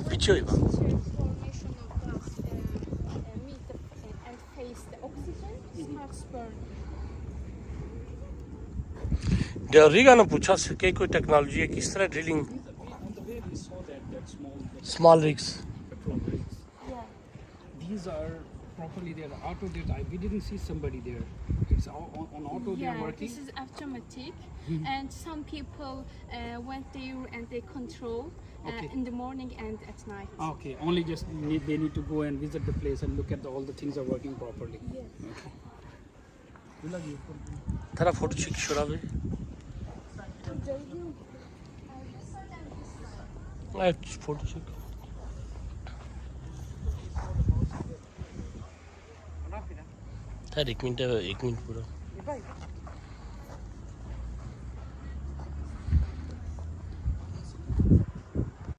पीछे हुई बात रीगा ने पूछा कि कोई टेक्नोलॉजी है किस तरह drilling small rigs. Yeah. These are properly there. Auto did. We didn't see somebody there. It's on auto. They're working. This is automatic, and some people went there and they control in the morning and at night. Okay. Only just they need to go and visit the place and look at all the things are working properly. Yes. Okay. तेरा photo चिक शराब है photo चिक था एक minute पूरा